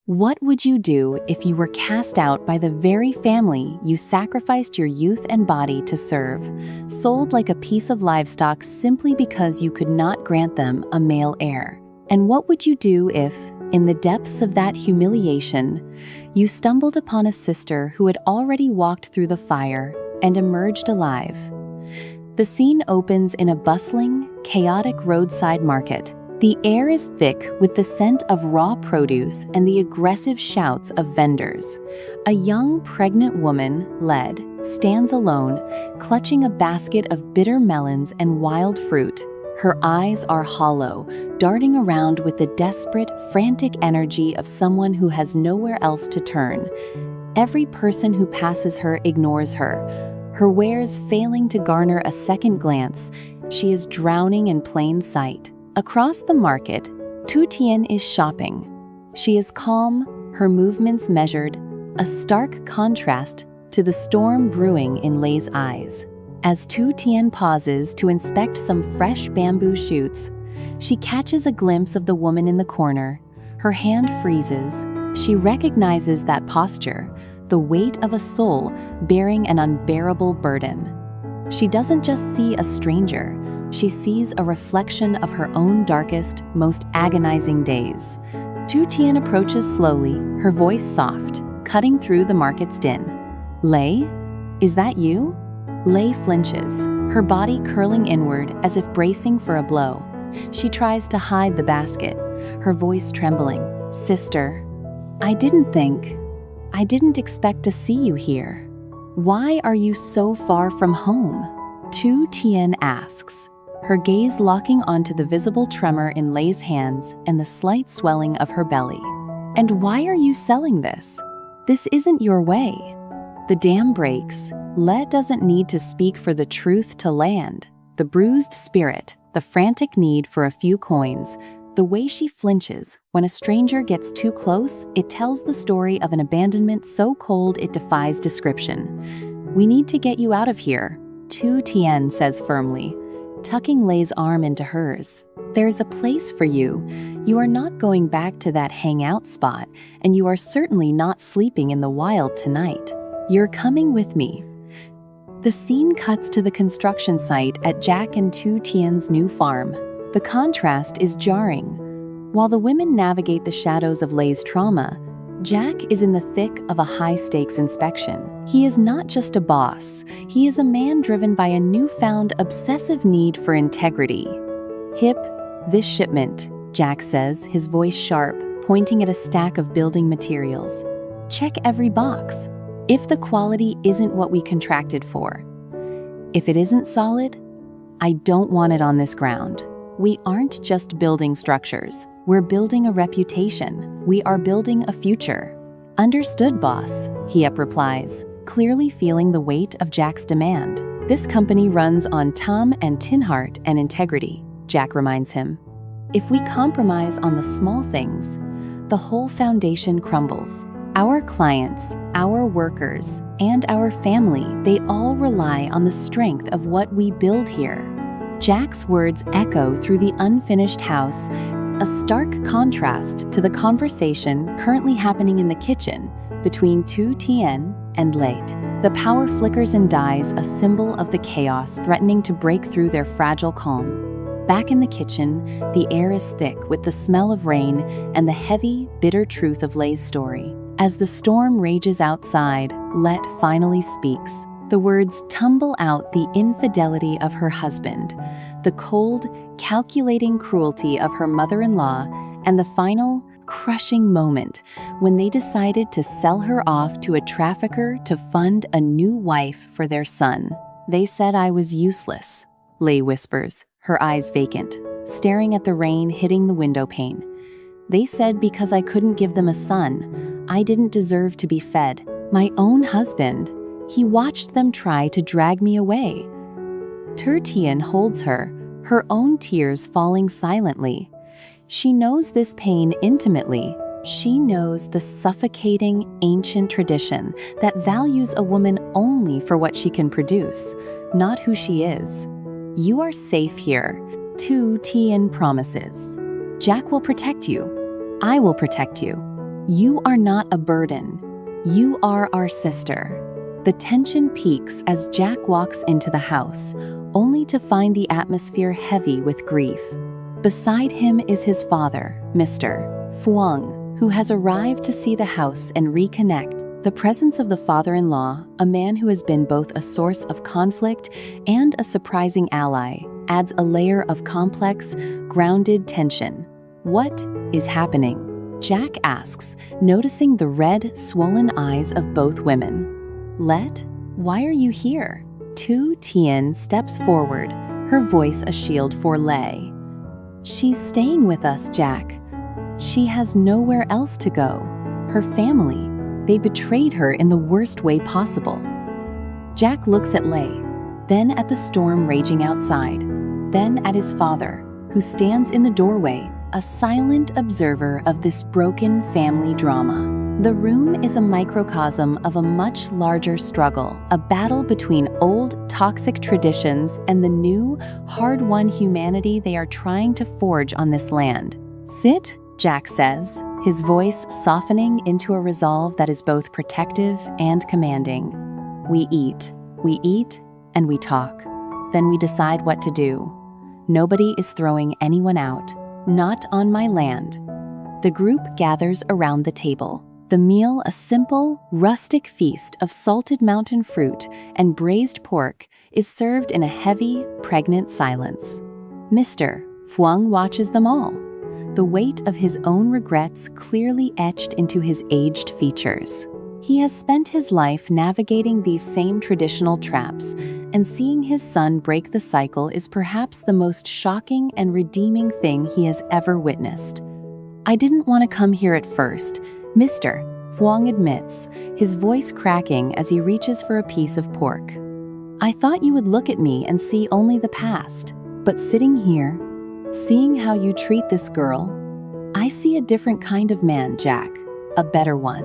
What would you do if you were cast out by the very family you sacrificed your youth and body to serve, sold like a piece of livestock simply because you could not grant them a male heir? And what would you do if, in the depths of that humiliation, you stumbled upon a sister who had already walked through the fire and emerged alive? The scene opens in a bustling, chaotic roadside market. The air is thick with the scent of raw produce and the aggressive shouts of vendors. A young, pregnant woman, Led, stands alone, clutching a basket of bitter melons and wild fruit. Her eyes are hollow, darting around with the desperate, frantic energy of someone who has nowhere else to turn. Every person who passes her ignores her wares failing to garner a second glance. She is drowning in plain sight. Across the market, Tu Tien is shopping. She is calm, her movements measured, a stark contrast to the storm brewing in Ly's eyes. As Tu Tien pauses to inspect some fresh bamboo shoots, she catches a glimpse of the woman in the corner. Her hand freezes. She recognizes that posture, the weight of a soul bearing an unbearable burden. She doesn't just see a stranger. She sees a reflection of her own darkest, most agonizing days. Tu Tien approaches slowly, her voice soft, cutting through the market's din. "Ly? Is that you?" Ly flinches, her body curling inward as if bracing for a blow. She tries to hide the basket, her voice trembling. "Sister, I didn't expect to see you here. Why are you so far from home?" Tu Tien asks, her gaze locking onto the visible tremor in Ly's hands and the slight swelling of her belly. "And why are you selling this? This isn't your way." The dam breaks. Ly doesn't need to speak for the truth to land. The bruised spirit, the frantic need for a few coins, the way she flinches when a stranger gets too close, it tells the story of an abandonment so cold it defies description. "We need to get you out of here," Tu Tien says firmly, tucking Ly's arm into hers. "There's a place for you. You are not going back to that hangout spot, and you are certainly not sleeping in the wild tonight. You're coming with me." The scene cuts to the construction site at Jack and Tu Tien's new farm. The contrast is jarring. While the women navigate the shadows of Ly's trauma, Jack is in the thick of a high-stakes inspection. He is not just a boss, he is a man driven by a newfound obsessive need for integrity. "Hip, this shipment," Jack says, his voice sharp, pointing at a stack of building materials. "Check every box. If the quality isn't what we contracted for, if it isn't solid, I don't want it on this ground." We aren't just building structures, we're building a reputation. We are building a future. "Understood, boss," Hiep replies, clearly feeling the weight of Jack's demand. "This company runs on Tom and Tinhart and integrity," Jack reminds him. "If we compromise on the small things, the whole foundation crumbles. Our clients, our workers, and our family, they all rely on the strength of what we build here." Jack's words echo through the unfinished house, a stark contrast to the conversation currently happening in the kitchen between Tu Tien and Ly. The power flickers and dies, a symbol of the chaos threatening to break through their fragile calm. Back in the kitchen, the air is thick with the smell of rain and the heavy, bitter truth of Ly's story. As the storm rages outside, Ly finally speaks. The words tumble out: the infidelity of her husband, the cold, calculating cruelty of her mother-in-law, and the final, crushing moment when they decided to sell her off to a trafficker to fund a new wife for their son. "They said I was useless," Ly whispers, her eyes vacant, staring at the rain hitting the window pane. "They said because I couldn't give them a son, I didn't deserve to be fed. My own husband, he watched them try to drag me away." Tu Tien holds her own tears falling silently. She knows this pain intimately. She knows the suffocating, ancient tradition that values a woman only for what she can produce, not who she is. "You are safe here," Tu Tien promises. "Jack will protect you. I will protect you. "You are not a burden. You are our sister." The tension peaks as Jack walks into the house, only to find the atmosphere heavy with grief. Beside him is his father, Mr. Phuong, who has arrived to see the house and reconnect. The presence of the father-in-law, a man who has been both a source of conflict and a surprising ally, adds a layer of complex, grounded tension. "What is happening?" Jack asks, noticing the red, swollen eyes of both women. "Let, why are you here?" Tu Tien steps forward, her voice a shield for Ly. "She's staying with us, Jack. She has nowhere else to go. Her family, they betrayed her in the worst way possible." Jack looks at Ly, then at the storm raging outside, then at his father, who stands in the doorway, a silent observer of this broken family drama. The room is a microcosm of a much larger struggle, a battle between old, toxic traditions and the new, hard-won humanity they are trying to forge on this land. "Sit," Jack says, his voice softening into a resolve that is both protective and commanding. We eat, and we talk. Then we decide what to do. Nobody is throwing anyone out. Not on my land." The group gathers around the table. The meal, a simple, rustic feast of salted mountain fruit and braised pork, is served in a heavy, pregnant silence. Mr. Phuong watches them all, the weight of his own regrets clearly etched into his aged features. He has spent his life navigating these same traditional traps, and seeing his son break the cycle is perhaps the most shocking and redeeming thing he has ever witnessed. "I didn't want to come here at first," Mr. Phuong admits, his voice cracking as he reaches for a piece of pork. "I thought you would look at me and see only the past. But sitting here, seeing how you treat this girl, I see a different kind of man, Jack. A better one."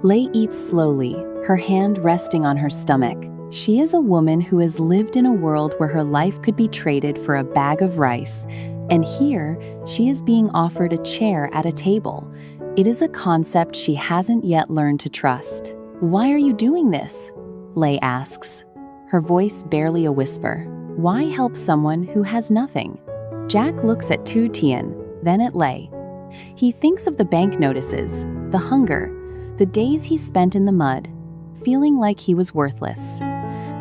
Ly eats slowly, her hand resting on her stomach. She is a woman who has lived in a world where her life could be traded for a bag of rice, and here she is being offered a chair at a table. It is a concept she hasn't yet learned to trust. "Why are you doing this?" Ly asks, her voice barely a whisper. "Why help someone who has nothing?" Jack looks at Tu Tien, then at Ly. He thinks of the bank notices, the hunger, the days he spent in the mud, feeling like he was worthless.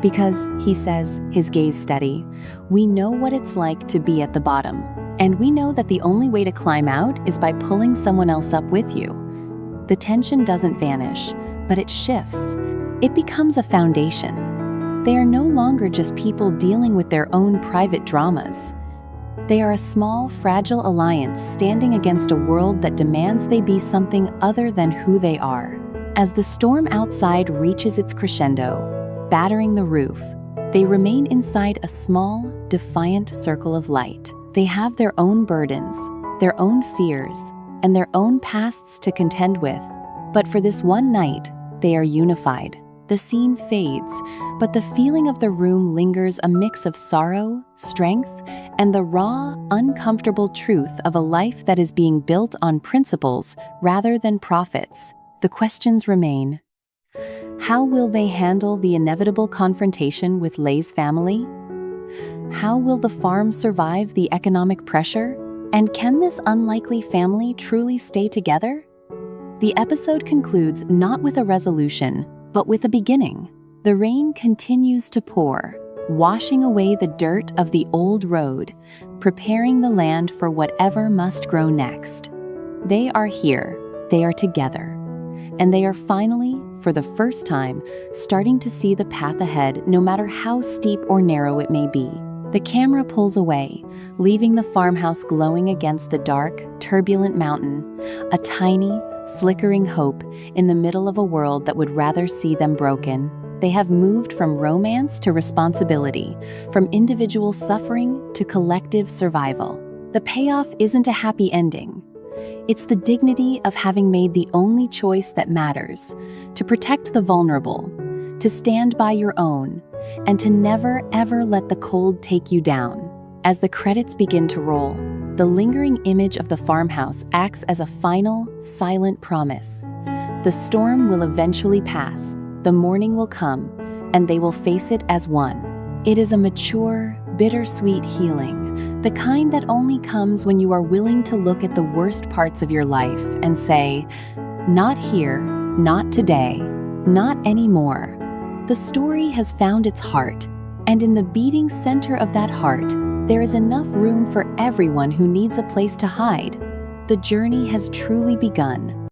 Because, he says, his gaze steady, we know what it's like to be at the bottom. And we know that the only way to climb out is by pulling someone else up with you. The tension doesn't vanish, but it shifts. It becomes a foundation. They are no longer just people dealing with their own private dramas. They are a small, fragile alliance standing against a world that demands they be something other than who they are. As the storm outside reaches its crescendo, battering the roof, they remain inside a small, defiant circle of light. They have their own burdens, their own fears, and their own pasts to contend with. But for this one night, they are unified. The scene fades, but the feeling of the room lingers, a mix of sorrow, strength, and the raw, uncomfortable truth of a life that is being built on principles rather than profits. The questions remain. How will they handle the inevitable confrontation with Ly's family? How will the farm survive the economic pressure? And can this unlikely family truly stay together? The episode concludes not with a resolution, but with a beginning. The rain continues to pour, washing away the dirt of the old road, preparing the land for whatever must grow next. They are here, they are together, and they are finally, for the first time, starting to see the path ahead, no matter how steep or narrow it may be. The camera pulls away, leaving the farmhouse glowing against the dark, turbulent mountain, a tiny, flickering hope in the middle of a world that would rather see them broken. They have moved from romance to responsibility, from individual suffering to collective survival. The payoff isn't a happy ending. It's the dignity of having made the only choice that matters, to protect the vulnerable, to stand by your own, and to never, ever let the cold take you down. As the credits begin to roll, The lingering image of the farmhouse acts as a final, silent promise. The storm will eventually pass, the morning will come, and they will face it as one. It is a mature, bittersweet healing, the kind that only comes when you are willing to look at the worst parts of your life and say, "Not here, not today, not anymore." The story has found its heart, and in the beating center of that heart, there is enough room for everyone who needs a place to hide. The journey has truly begun.